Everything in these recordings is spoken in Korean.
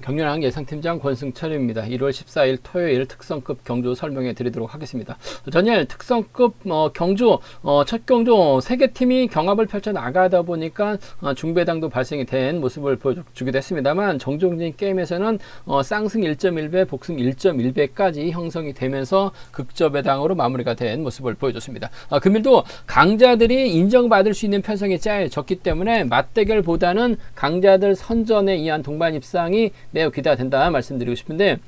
경륜항 예상팀장 권승철입니다. 1월 14일 토요일 특성급 경주 설명해 드리도록 하겠습니다. 전일 특성급 경주 첫 경주 3개 팀이 경합을 펼쳐 나가다 보니까 중배당도 발생이 된 모습을 보여주기도 했습니다만 정종진 게임에서는 쌍승 1.1배, 복승 1.1배까지 형성이 되면서 극저배당으로 마무리가 된 모습을 보여줬습니다. 금일도 강자들이 인정받을 수 있는 편성이 짜여졌기 때문에 맞대결보다는 강자들 선전에 의한 동반 입상이 매우 기대가 된다 말씀드리고 싶은데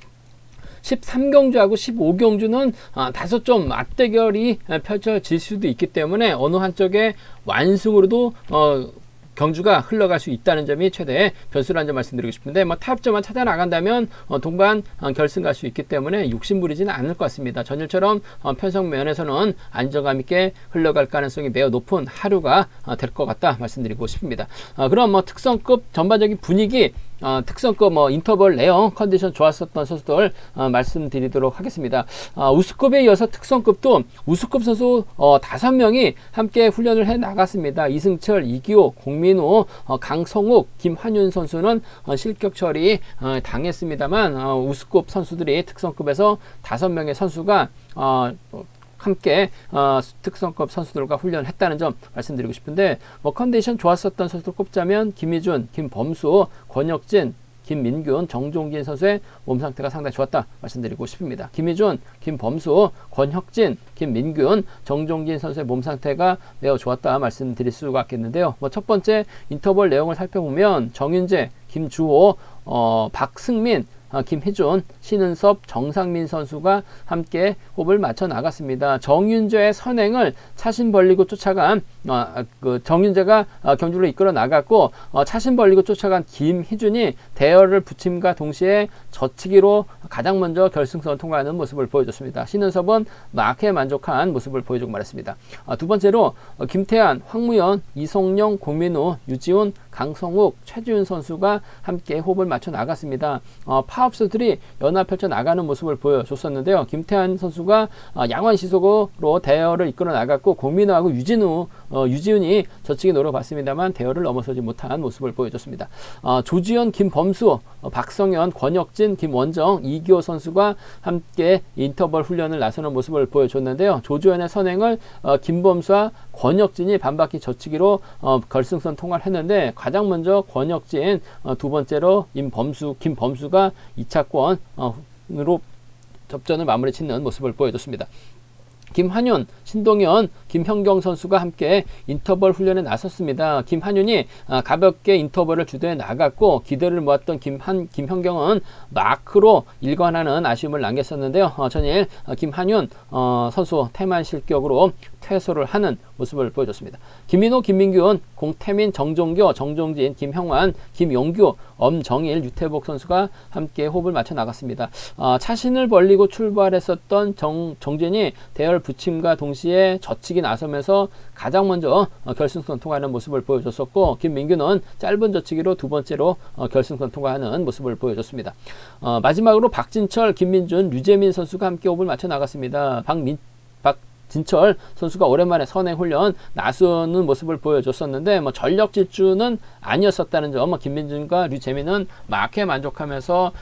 13경주하고 15경주는 다소 좀 맞대결이 펼쳐질 수도 있기 때문에 어느 한쪽의 완승으로도 경주가 흘러갈 수 있다는 점이 최대의 변수라는 점 말씀드리고 싶은데 타협점만 찾아 나간다면 동반 결승 갈 수 있기 때문에 욕심부리지는 않을 것 같습니다. 전일처럼 편성 면에서는 안정감 있게 흘러갈 가능성이 매우 높은 하루가 될 것 같다 말씀드리고 싶습니다. 그럼 특성급 전반적인 분위기 특성급 인터벌 내용 컨디션 좋았었던 선수들 말씀드리도록 하겠습니다. 우수급에 이어서 특성급도 우수급 선수 5명이 함께 훈련을 해 나갔습니다. 이승철, 이기호, 공민호, 강성욱, 김환윤 선수는 실격 처리 당했습니다만 우수급 선수들이 특성급에서 5명의 선수가 함께 특성급 선수들과 훈련했다는 점 말씀드리고 싶은데 컨디션 좋았었던 선수들 꼽자면 김희준, 김범수, 권혁진, 김민균, 정종진 선수의 몸 상태가 상당히 좋았다 말씀드리고 싶습니다. 김희준, 김범수, 권혁진, 김민균, 정종진 선수의 몸 상태가 매우 좋았다 말씀드릴 수가 있겠는데요. 첫 번째 인터벌 내용을 살펴보면 정윤재, 김주호, 박승민, 김희준, 신은섭, 정상민 선수가 함께 호흡을 맞춰 나갔습니다. 정윤재의 선행을 차신 벌리고 쫓아간 정윤재가 경주를 이끌어 나갔고 차신 벌리고 쫓아간 김희준이 대열을 붙임과 동시에 젖히기로 가장 먼저 결승선 통과하는 모습을 보여줬습니다. 신은섭은 마크에 만족한 모습을 보여주고 말았습니다. 두 번째로 김태한, 황무연, 이성용, 공민호, 유지훈, 강성욱, 최지훈 선수가 함께 호흡을 맞춰 나갔습니다. 파업수들이 연합 펼쳐 나가는 모습을 보여줬었는데요. 김태한 선수가 양원 시속으로 대열을 이끌어 나갔고 공민호하고 유지훈이 젖히기 노려봤습니다만 대열을 넘어서지 못한 모습을 보여줬습니다. 조지현, 김범수, 박성현, 권혁진, 김원정, 이기호 선수가 함께 인터벌 훈련을 나서는 모습을 보여줬는데요. 조지현의 선행을 김범수와 권혁진이 반바퀴 젖히기로 결승선 통과를 했는데 가장 먼저 권혁진, 두 번째로 김범수가 2차권으로 접전을 마무리 짓는 모습을 보여줬습니다. 김한윤, 신동현, 김현경 선수가 함께 인터벌 훈련에 나섰습니다. 김한윤이 가볍게 인터벌을 주도해 나갔고 기대를 모았던 김현경은 마크로 일관하는 아쉬움을 남겼었는데요. 전일 김한윤 선수 태만 실격으로 퇴소를 하는 모습을 보여줬습니다. 김민호, 김민균, 공태민, 정종교, 정종진, 김형환, 김용규, 엄정일, 유태복 선수가 함께 호흡을 맞춰 나갔습니다. 차신을 벌리고 출발했었던 정진이 대열 붙임과 동시에 젖히기 나서면서 가장 먼저 결승선 통과하는 모습을 보여줬었고 김민규는 짧은 젖히기로 두 번째로 결승선 통과하는 모습을 보여줬습니다. 마지막으로 박진철, 김민준, 류재민 선수가 함께 호흡을 맞춰 나갔습니다. 박진철 선수가 오랜만에 선행 훈련 나서는 모습을 보여줬었는데 전력 질주는 아니었었다는 점 김민준과 류재민은 마크에 만족하면서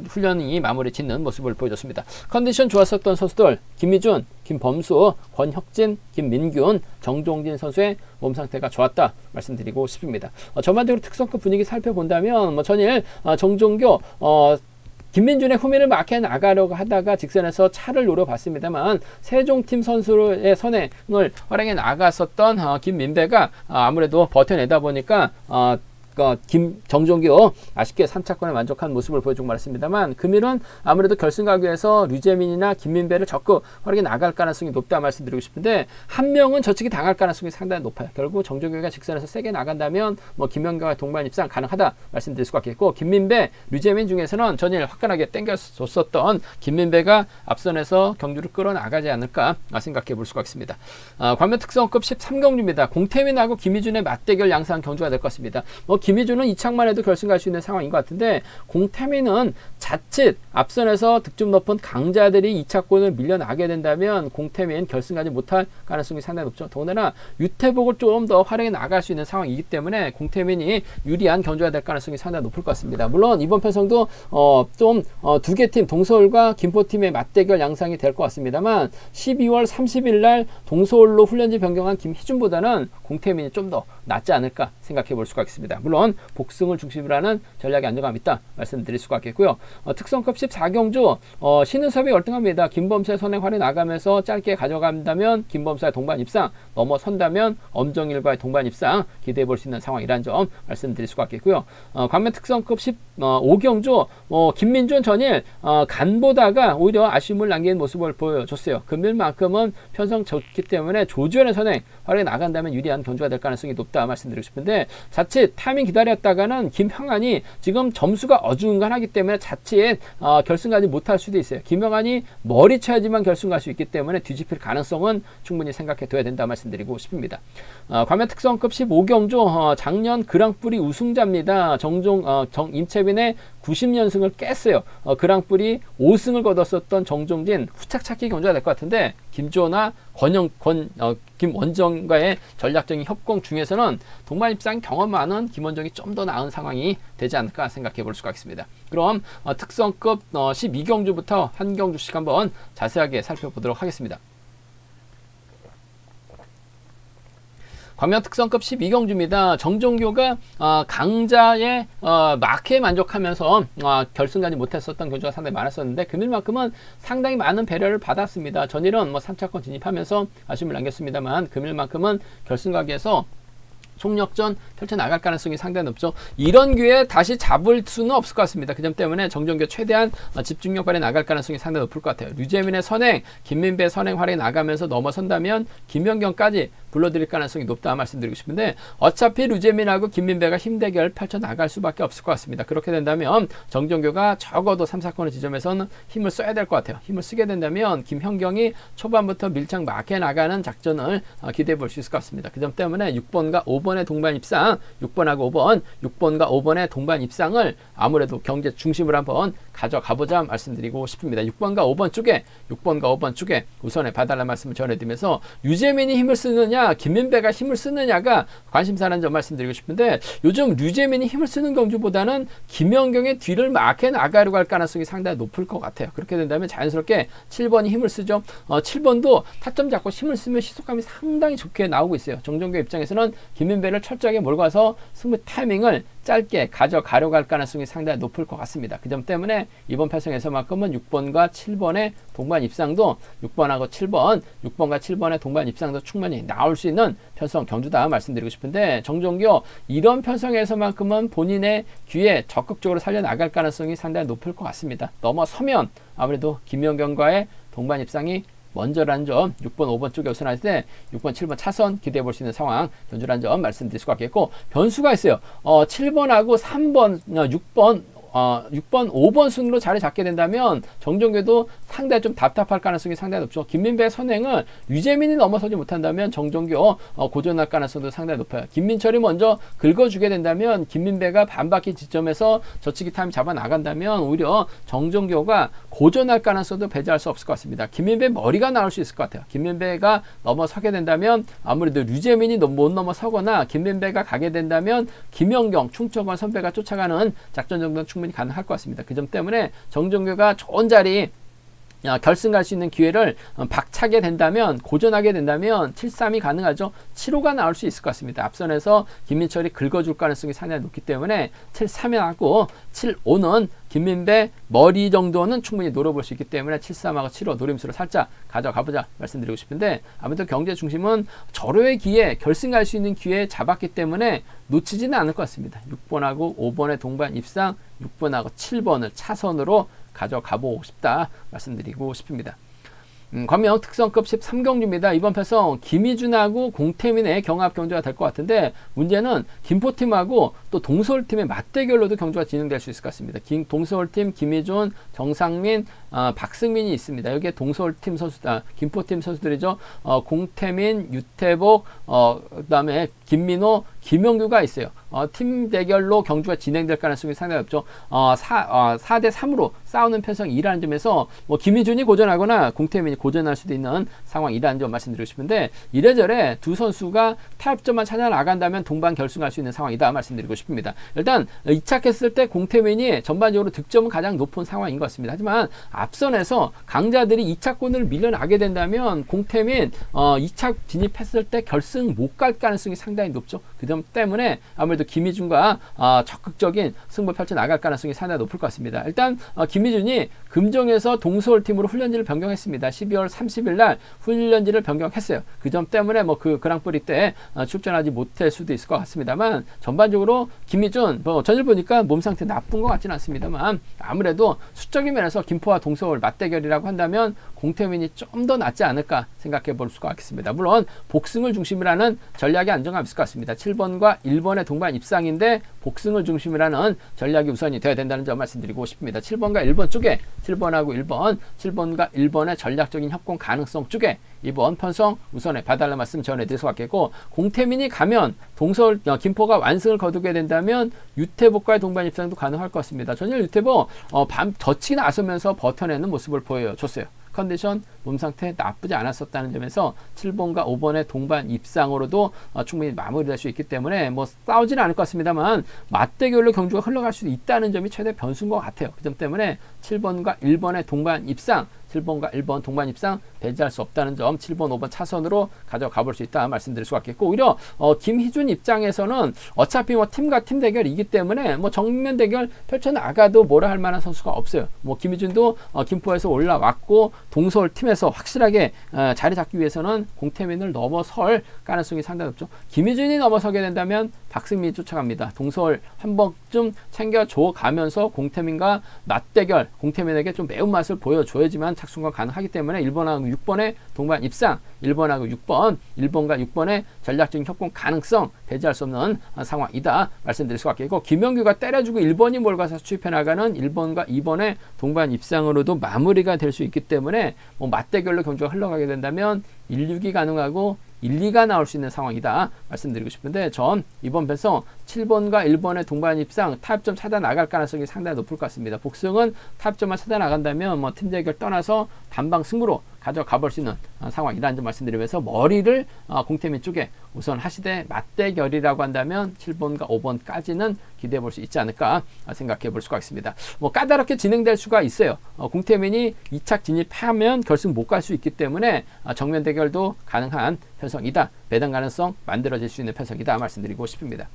훈련이 마무리 짓는 모습을 보여줬습니다. 컨디션 좋았었던 선수들 김희준, 김범수, 권혁진, 김민균, 정종진 선수의 몸 상태가 좋았다 말씀드리고 싶습니다. 전반적으로 특성급 분위기 살펴본다면 전일 정종교 김민준의 후미를 마크해 나가려고 하다가 직선에서 차를 노려봤습니다만 세종팀 선수의 선행을 활용해 나갔었던 김민배가 아무래도 버텨내다 보니까 정종교 아쉽게 3차권에 만족한 모습을 보여주고 말았습니다만 금일은 아무래도 결승 가기 위해서 류재민이나 김민배를 적극 활용해 나갈 가능성이 높다 말씀드리고 싶은데 한 명은 저측이 당할 가능성이 상당히 높아요. 결국 정종교가 직선에서 세게 나간다면 김연경과 동반 입상 가능하다 말씀드릴 수가 있겠고 김민배, 류재민 중에서는 전일 화끈하게 땡겨줬었던 김민배가 앞선에서 경주를 끌어나가지 않을까 생각해 볼 수가 있습니다. 광면 특성급 13경주입니다. 공태민하고 김희준의 맞대결 양상 경주가 될 것 같습니다. 김희준은 이창만 해도 결승 갈 수 있는 상황인 것 같은데 공태민은 자칫 앞선에서 득점 높은 강자들이 2차권을 밀려나게 된다면 공태민 결승 가지 못할 가능성이 상당히 높죠. 더군다나 유태복을 좀 더 활용해 나갈 수 있는 상황이기 때문에 공태민이 유리한 경주가 될 가능성이 상당히 높을 것 같습니다. 물론 이번 편성도 두 개 팀 동서울과 김포팀의 맞대결 양상이 될 것 같습니다만 12월 30일 날 동서울로 훈련지 변경한 김희준보다는 공태민이 좀 더 낫지 않을까 생각해 볼 수가 있습니다. 물론 복승을 중심으로 하는 전략의 안정감이 있다 말씀드릴 수가 있겠고요. 특성급 14경주 신은섭이 월등합니다. 김범수의 선행활에 나가면서 짧게 가져간다면 김범수의 동반 입상, 넘어선다면 엄정일과의 동반 입상 기대해 볼 수 있는 상황이라는 점 말씀드릴 수가 있겠고요. 관면 특성급 15경주 김민준 전일 간보다가 오히려 아쉬움을 남기는 모습을 보여줬어요. 금일만큼은 편성 좋기 때문에 조주현의 선행 활에 나간다면 유리한 경주가 될 가능성이 높다 말씀드리고 싶은데 자칫 타이밍 기다렸다가는 김형환이 지금 점수가 어중간하기 때문에 자칫 결승 가지 못할 수도 있어요. 김형환이 머리 쳐야지만 결승 갈 수 있기 때문에 뒤집힐 가능성은 충분히 생각해 둬야 된다 말씀드리고 싶습니다. 관면 특성급 15경주 작년 그랑프리 우승자입니다. 임채빈의 90연승을 깼어요. 그랑프리 5승을 거뒀었던 정종진 후착 찾기 경주가 될 것 같은데 김주호나 김원정과의 전략적인 협공 중에서는 동반 입상 경험 많은 김원정이 좀 더 나은 상황이 되지 않을까 생각해 볼 수가 있습니다. 그럼 특성급 12경주부터 한 경주씩 한번 자세하게 살펴보도록 하겠습니다. 관면 특성급 12경주입니다. 정종교가 강자의 마크에 만족하면서 결승까지 못했었던 경주가 상당히 많았었는데 금일만큼은 상당히 많은 배려를 받았습니다. 전일은 3차권 진입하면서 아쉬움을 남겼습니다만 금일만큼은 결승 가기에서 총력전 펼쳐나갈 가능성이 상당히 높죠. 이런 기회에 다시 잡을 수는 없을 것 같습니다. 그 점 때문에 정종교 최대한 집중력 발휘 나갈 가능성이 상당히 높을 것 같아요. 류재민의 선행, 김민배 선행 활에 나가면서 넘어선다면 김연경까지 불러드릴 가능성이 높다 말씀드리고 싶은데 어차피 류재민하고 김민배가 힘대결 펼쳐나갈 수밖에 없을 것 같습니다. 그렇게 된다면 정종교가 적어도 3, 4권의 지점에서는 힘을 써야 될 것 같아요. 힘을 쓰게 된다면 김현경이 초반부터 밀착 막해 나가는 작전을 기대해 볼 수 있을 것 같습니다. 그 점 때문에 6번과 5번의 동반 입상, 6번하고 5번, 6번과 5번의 동반 입상을 아무래도 경제 중심으로 한번 가져가보자 말씀드리고 싶습니다. 6번과 5번 쪽에 우선에 봐달라는 말씀을 전해드리면서 류재민이 힘을 쓰느냐 김민배가 힘을 쓰느냐가 관심사라는 점 말씀드리고 싶은데 요즘 류재민이 힘을 쓰는 경주보다는 김연경의 뒤를 막해 나가려고 할 가능성이 상당히 높을 것 같아요. 그렇게 된다면 자연스럽게 7번이 힘을 쓰죠. 7번도 타점 잡고 힘을 쓰면 시속감이 상당히 좋게 나오고 있어요. 정종교 입장에서는 김민배를 철저하게 몰고 와서 승부 타이밍을 짧게 가져가려고 할 가능성이 상당히 높을 것 같습니다. 그 점 때문에 이번 편성에서만큼은 6번과 7번의 동반 입상도 6번과 7번의 동반 입상도 충분히 나올 수 있는 편성 경주다 말씀드리고 싶은데 정종교 이런 편성에서만큼은 본인의 기회 적극적으로 살려나갈 가능성이 상당히 높을 것 같습니다. 넘어서면 아무래도 김연경과의 동반 입상이 먼저라는 점 6번, 5번 쪽에 우선할 때 6번, 7번 차선 기대해 볼 수 있는 상황 견주라는 점 말씀드릴 수가 있겠고 변수가 있어요. 7번하고 3번, 6번, 5번 순으로 자리 잡게 된다면 정종교도 상당히 좀 답답할 가능성이 상당히 높죠. 김민배의 선행을 류재민이 넘어서지 못한다면 정종교 고전할 가능성도 상당히 높아요. 김민철이 먼저 긁어주게 된다면 김민배가 반바퀴 지점에서 저치기 타임 잡아 나간다면 오히려 정종교가 고전할 가능성도 배제할 수 없을 것 같습니다. 김민배 머리가 나올 수 있을 것 같아요. 김민배가 넘어서게 된다면 아무래도 류재민이 못 넘어서거나 김민배가 가게 된다면 김연경, 충청권 선배가 쫓아가는 작전 정도는 충분히 가능할 것 같습니다. 그 점 때문에 정종교가 좋은 자리 결승 갈 수 있는 기회를 박차게 된다면 고전하게 된다면 7-3이 가능하죠. 7-5가 나올 수 있을 것 같습니다. 앞선에서 김민철이 긁어줄 가능성이 상당히 높기 때문에 7-3하고 7-5는 김민배 머리 정도는 충분히 노려볼 수 있기 때문에 7-3하고 7-5 노림수로 살짝 가져가보자 말씀드리고 싶은데 아무튼 경제 중심은 절호의 기회, 결승 갈 수 있는 기회에 잡았기 때문에 놓치지는 않을 것 같습니다. 6번하고 5번의 동반 입상, 6번하고 7번을 차선으로 가져가보고 싶다 말씀드리고 싶습니다. 관명 특성급 13경주입니다. 이번 편성 김희준하고 공태민의 경합 경주가 될 것 같은데 문제는 김포팀하고 또 동서울팀의 맞대결로도 경주가 진행될 수 있을 것 같습니다. 동서울팀 김희준, 정상민, 박승민이 있습니다. 여기에 동서울팀 선수, 김포팀 선수들이죠. 공태민, 유태복, 그 다음에 김민호, 김영규가 있어요. 팀 대결로 경주가 진행될 가능성이 상당히 높죠. 4대 3으로 싸우는 편성이라는 점에서 뭐 김희준이 고전하거나 공태민이 고전할 수도 있는 상황이라는 점 말씀드리고 싶은데, 이래저래 두 선수가 타협점만 찾아 나간다면 동반 결승할 수 있는 상황이다 말씀드리고 싶습니다. 일단 2차 했을 때 공태민이 전반적으로 득점은 가장 높은 상황인 것 같습니다. 하지만 앞선에서 강자들이 2차권을 밀려나게 된다면 공태민 2차 진입했을 때 결승 못 갈 가능성이 상당히 높죠. 그 점 때문에 아무래도 김희준과 적극적인 승부 펼쳐 나갈 가능성이 상당히 높을 것 같습니다. 일단 김희준이 금정에서 동서울팀으로 훈련지를 변경했습니다. 12월 30일 날 훈련지를 변경했어요. 그 점 때문에 뭐 그 그랑프리 때 출전하지 못할 수도 있을 것 같습니다만, 전반적으로 김희준 전일 보니까 몸 상태 나쁜 것 같지는 않습니다만, 아무래도 수적인 면에서 김포와 동서울 맞대결이라고 한다면 공태민이 좀 더 낫지 않을까 생각해 볼 수가 있겠습니다. 물론 복승을 중심이라는 전략이 안정감 있을 것 같습니다. 7번과 1번의 동반 입상인데 복승을 중심이라는 전략이 우선이 되어야 된다는 점 말씀드리고 싶습니다. 7번과 1번 쪽에 7번하고 1번, 7번과 1번의 전략적인 협공 가능성 쪽에 이번 편성 우선에 봐달라는 말씀 전해드릴 수 있겠고, 공태민이 가면 동서울 김포가 완승을 거두게 된다면 유태복과의 동반 입상도 가능할 것 같습니다. 전일 유태복 젖히기 나서면서 버텨내는 모습을 보여줬어요. 컨디션, 몸 상태 나쁘지 않았었다는 점에서 7번과 5번의 동반 입상으로도 충분히 마무리될 수 있기 때문에 뭐 싸우지는 않을 것 같습니다만 맞대결로 경주가 흘러갈 수도 있다는 점이 최대 변수인 것 같아요. 그 점 때문에 7번과 1번의 동반 입상, 7번과 1번 동반 입상 배제할 수 없다는 점, 7번, 5번 차선으로 가져가 볼 수 있다 말씀드릴 수가 있겠고, 오히려 김희준 입장에서는 어차피 뭐 팀과 팀 대결이기 때문에 뭐 정면 대결 펼쳐나가도 뭐라 할 만한 선수가 없어요. 뭐 김희준도 김포에서 올라왔고 동서울 팀에서 확실하게 자리 잡기 위해서는 공태민을 넘어설 가능성이 상당히 높죠. 김희준이 넘어서게 된다면 박승민이 쫓아갑니다. 동서울 한 번쯤 챙겨줘 가면서 공태민과 맞대결, 공태민에게 좀 매운맛을 보여줘야지만 착수가 가능하기 때문에 1번하고 6번의 동반 입상, 1번하고 6번, 1번과 6번의 전략적인 협공 가능성 배제할 수 없는 상황이다 말씀드릴 수가 있겠고, 김영규가 때려주고 1번이 몰가서 추입해 나가는 1번과 2번의 동반 입상으로도 마무리가 될 수 있기 때문에 뭐 맞대결로 경주가 흘러가게 된다면 1, 6이 가능하고 1, 2가 나올 수 있는 상황이다 말씀드리고 싶은데, 전 이번 배송 7번과 1번의 동반 입상 타협점 찾아 나갈 가능성이 상당히 높을 것 같습니다. 복승은 타협점만 찾아 나간다면 뭐 팀 대결 떠나서 단방 승부로 가져가 볼 수 있는 상황이라는 점 말씀드리면서, 머리를 공태민 쪽에 우선 하시되 맞대결이라고 한다면 7번과 5번까지는 기대해 볼 수 있지 않을까 생각해 볼 수가 있습니다. 뭐 까다롭게 진행될 수가 있어요. 공태민이 2착 진입하면 결승 못 갈 수 있기 때문에 정면 대결도 가능한 편성이다, 배당 가능성 만들어질 수 있는 편성이다 말씀드리고 싶습니다.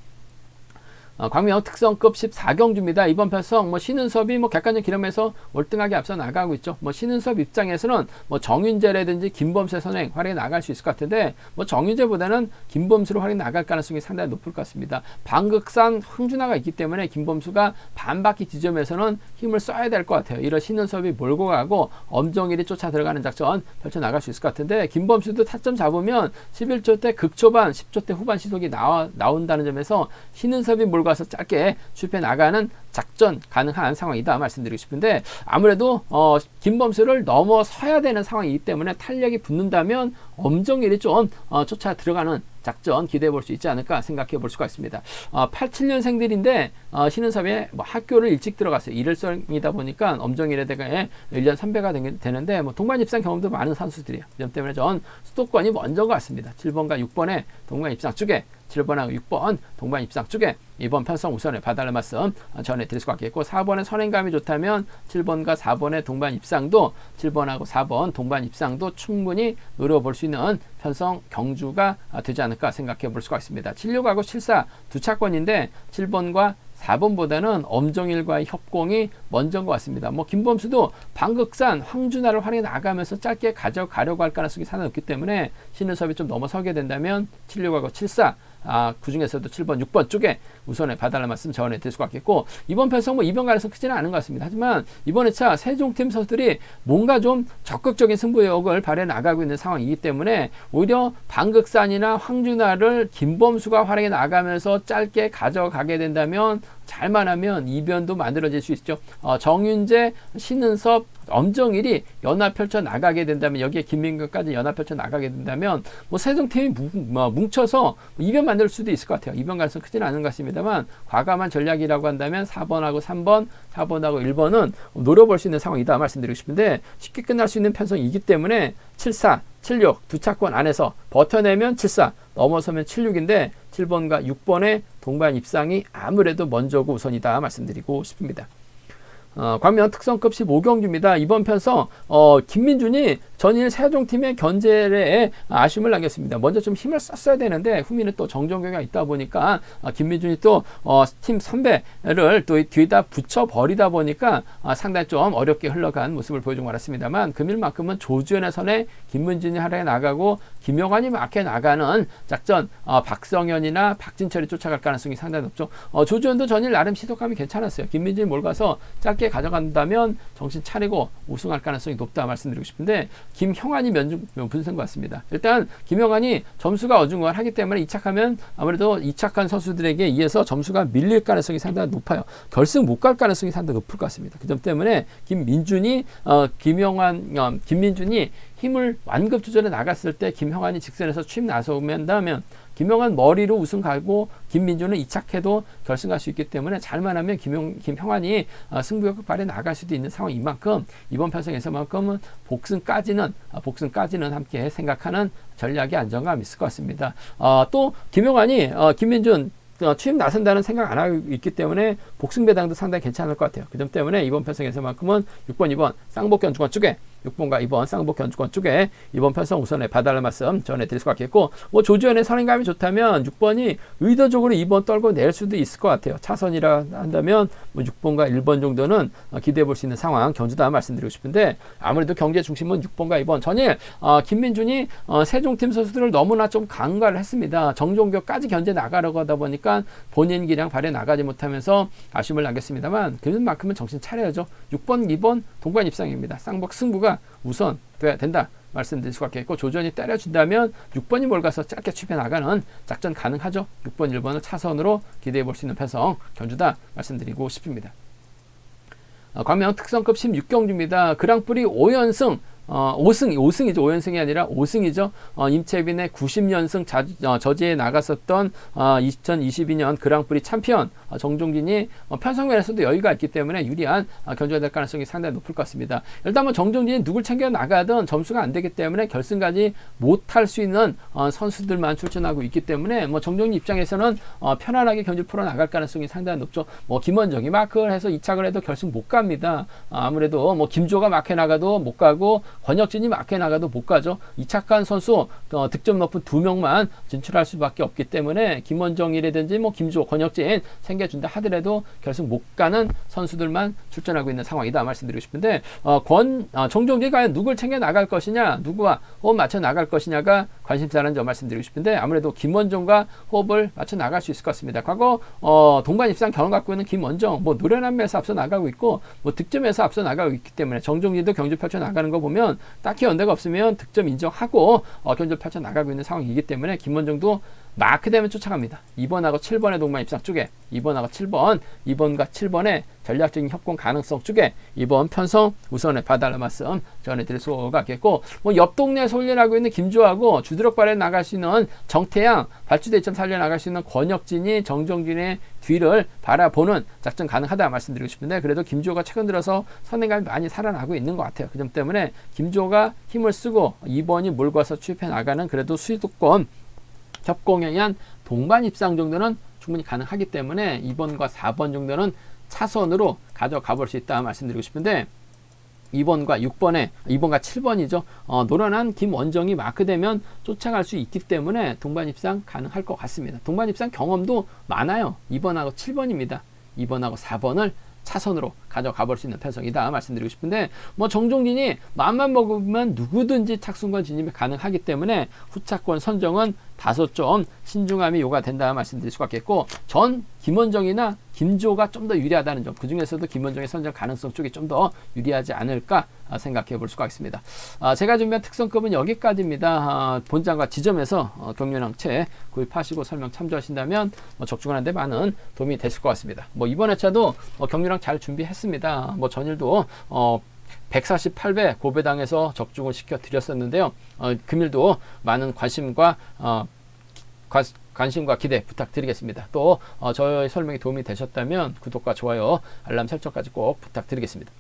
광명 특성급 14경주입니다. 이번 편성 신은섭이 객관적 기름에서 월등하게 앞서 나가고 있죠. 신은섭 입장에서는 정윤재라든지 김범수의 선행 활약이 나갈 수 있을 것 같은데, 정윤재보다는 김범수로 활약이 나갈 가능성이 상당히 높을 것 같습니다. 방극산 황준하가 있기 때문에 김범수가 반바퀴 지점에서는 힘을 써야 될 것 같아요. 이런 신은섭이 몰고 가고 엄정일이 쫓아 들어가는 작전 펼쳐 나갈 수 있을 것 같은데, 김범수도 타점 잡으면 11초 때 극초반, 10초 때 후반 시속이 나온다는 점에서 신은섭이 몰고 가서 짧게 슈페 나가는 작전 가능한 상황이다 말씀드리고 싶은데, 아무래도 김범수를 넘어서야 되는 상황이기 때문에 탄력이 붙는다면 엄정일이 좀 쫓아 들어가는 작전 기대해 볼 수 있지 않을까 생각해 볼 수가 있습니다. 87년생들인데 신은섭이 학교를 일찍 들어갔어요. 일일성이다 보니까 엄정일에 대해 1년 3배가 되는데 동반 입상 경험도 많은 선수들이에요. 이 점 때문에 전 수도권이 먼저인 것 같습니다. 7번과 6번의 동반 입상 쪽에, 7번하고 6번 동반 입상 쪽에 이번 편성 우선에 봐달라는 말씀 전해드릴 수가 있겠고, 4번의 선행감이 좋다면 7번과 4번의 동반 입상도, 7번하고 4번 동반 입상도 충분히 노려볼 수 있는 편성 경주가 되지 않을까 생각해 볼 수가 있습니다. 76하고 74 두 차권인데 7번과 4번보다는 엄정일과의 협공이 먼저인 것 같습니다. 김범수도 방극산 황준하를 활용해 나가면서 짧게 가져가려고 할 가능성이 상당히 높기 때문에 신은섭이 좀 넘어서게 된다면 76하고 74 그 중에서도 7번, 6번 쪽에 우선에 봐달라는 말씀 전해드릴 수가 있겠고, 이번 편성 이변 가능성 크지는 않은 것 같습니다. 하지만 이번 회차 세종팀 선수들이 뭔가 좀 적극적인 승부욕을 발휘해 나가고 있는 상황이기 때문에 오히려 방극산이나 황준하를 김범수가 활용해 나가면서 짧게 가져가게 된다면 잘만 하면 이변도 만들어질 수 있죠. 정윤재, 신은섭, 엄정일이 연합 펼쳐 나가게 된다면, 여기에 김민규까지 연합 펼쳐 나가게 된다면 뭐 세종팀이 뭉쳐서 이변 만들 수도 있을 것 같아요. 이변 가능성 크지는 않은 것 같습니다만, 과감한 전략이라고 한다면 4번하고 3번, 4번하고 1번은 노려볼 수 있는 상황이다 말씀드리고 싶은데, 쉽게 끝날 수 있는 편성이기 때문에 74, 76 두 차권 안에서 버텨내면 74, 넘어서면 76인데 7번과 6번의 동반 입상이 아무래도 먼저고 우선이다 말씀드리고 싶습니다. 광명 특성급 15경주입니다. 이번 편성 김민준이 전일 세종팀의 견제에 아쉬움을 남겼습니다. 먼저 좀 힘을 썼어야 되는데 후미는 또 정정교가 있다 보니까 김민준이 또 팀 선배를 또 뒤에다 붙여버리다 보니까 상당히 좀 어렵게 흘러간 모습을 보여주고 말았습니다만, 금일만큼은 조주현의 선에 김민준이 하루에 나가고 김영환이 막해 나가는 작전, 박성현이나 박진철이 쫓아갈 가능성이 상당히 높죠. 조주현도 전일 나름 시도감이 괜찮았어요. 김민준이 몰가서 짧게 가져간다면 정신 차리고 우승할 가능성이 높다 말씀드리고 싶은데, 김형환이 분선 것 같습니다. 일단 김형환이 점수가 어중간하기 때문에 이착하면 아무래도 이착한 선수들에게 의해서 점수가 밀릴 가능성이 상당히 높아요. 결승 못 갈 가능성이 상당히 높을 것 같습니다. 그 점 때문에 김민준이 힘을 완급 조절해 나갔을 때 김형환이 직선에서 취임 나서면 김형환 머리로 우승 가고 김민준은 이착해도 결승 갈 수 있기 때문에, 잘만 하면 김형환이 승부욕 발에 나갈 수도 있는 상황인 만큼 이번 편성에서만큼은 복승까지는 함께 생각하는 전략의 안정감이 있을 것 같습니다. 또 김형환이 김민준 취임 나선다는 생각 안 하고 있기 때문에 복승 배당도 상당히 괜찮을 것 같아요. 그 점 때문에 이번 편성에서만큼은 6번, 2번 쌍복 견주권 쪽에, 6번과 2번 쌍복 견주권 쪽에 이번 편성 우선에 봐달라는 말씀 전해드릴 수가 있겠고, 뭐 조주현의 선행감이 좋다면 6번이 의도적으로 2번 떨고 낼 수도 있을 것 같아요. 차선이라 한다면 뭐 6번과 1번 정도는 기대해 볼 수 있는 상황 견주다 말씀드리고 싶은데, 아무래도 경제 중심은 6번과 2번. 전일 김민준이 세종팀 선수들을 너무나 좀 강가를 했습니다. 정종교까지 견제 나가려고 하다 보니까 본인 기량 발에 나가지 못하면서 아쉬움을 남겼습니다만, 그만큼은 정신 차려야죠. 6번, 2번 동반 입상입니다. 쌍복 승부가 우선 돼야 된다 말씀드릴 수가 있겠고, 조전이 때려준다면 6번이 몰가서 짧게 취해 나가는 작전 가능하죠. 6번, 1번을 차선으로 기대해 볼 수 있는 편성 견주다 말씀드리고 싶습니다. 광명 특성급 16경주입니다. 그랑프리 5연승 5승이죠. 5연승이 아니라 5승이죠. 임채빈의 90연승 저지에 나갔었던 2022년 그랑프리 챔피언 정종진이 편성면에서도 여유가 있기 때문에 유리한 견주가 될 가능성이 상당히 높을 것 같습니다. 일단 뭐 정종진이 누굴 챙겨 나가든 점수가 안 되기 때문에 결승까지 못할 수 있는 선수들만 출전하고 있기 때문에 뭐 정종진 입장에서는 편안하게 견주 풀어 나갈 가능성이 상당히 높죠. 뭐 김원정이 마크를 해서 이착을 해도 결승 못 갑니다. 아무래도 뭐 김조가 마크에 나가도 못 가고 권혁진이 마크에 나가도 못 가죠. 이착한 선수 득점 높은 2명만 진출할 수밖에 없기 때문에 김원정이라든지 뭐 김조, 권혁진 챙겨준다 하더라도 결승 못 가는 선수들만 출전하고 있는 상황이다 말씀드리고 싶은데, 정종진이 과연 누굴 챙겨 나갈 것이냐, 누구와 호흡 맞춰 나갈 것이냐가 관심사라는 점 말씀드리고 싶은데, 아무래도 김원정과 호흡을 맞춰 나갈 수 있을 것 같습니다. 과거 동반 입상 경험 갖고 있는 김원정, 뭐 노련함에서 앞서 나가고 있고 뭐 득점에서 앞서 나가고 있기 때문에 정종진도 경주 펼쳐 나가는 거 보면 딱히 연대가 없으면 득점 인정하고 견주 펼쳐 나가고 있는 상황이기 때문에 김원정도 마크되면 쫓아갑니다. 2번하고 7번의 동반 입상 쪽에 2번하고 7번, 2번과 7번의 전략적인 협공 가능성 쪽에 이번 편성 우선에 봐달라는 말씀 전해드릴 수가 있겠고, 뭐 옆 동네에서 훈련하고 있는 김조하고 주드럭 발에 나갈 수 있는 정태양, 발주대 2점 살려 나갈 수 있는 권혁진이 정종진의 뒤를 바라보는 작전 가능하다 말씀드리고 싶은데, 그래도 김조가 최근 들어서 선행감이 많이 살아나고 있는 것 같아요. 그 점 때문에 김조가 힘을 쓰고 2번이 몰고서 추입해 나가는 그래도 수도권 협공에 의한 동반 입상 정도는 충분히 가능하기 때문에 2번과 4번 정도는 차선으로 가져가 볼 수 있다 말씀드리고 싶은데, 2번과 6번에 2번과 7번이죠. 노련한 김원정이 마크되면 쫓아갈 수 있기 때문에 동반 입상 가능할 것 같습니다. 동반 입상 경험도 많아요. 2번하고 7번입니다. 2번하고 4번을 차선으로 가져가 볼 수 있는 편성이다 말씀드리고 싶은데, 뭐 정종진이 마음만 먹으면 누구든지 착순권 진입이 가능하기 때문에 후차권 선정은 다소 좀 신중함이 요구된다 말씀드릴 수가 있겠고, 전 김원정이나 김조가 좀 더 유리하다는 점, 그 중에서도 김원정의 선정 가능성 쪽이 좀 더 유리하지 않을까 생각해 볼 수가 있습니다. 제가 준비한 특성급은 여기까지입니다. 본장과 지점에서 경륜항체 구입하시고 설명 참조하신다면 적중하는 데 많은 도움이 되실 것 같습니다. 이번 회차도 경륜항 잘 준비했습니다. 전일도 148배 고배당에서 적중을 시켜 드렸었는데요. 금일도 많은 관심과 기대 부탁드리겠습니다. 또 저의 설명이 도움이 되셨다면 구독과 좋아요, 알람 설정까지 꼭 부탁드리겠습니다.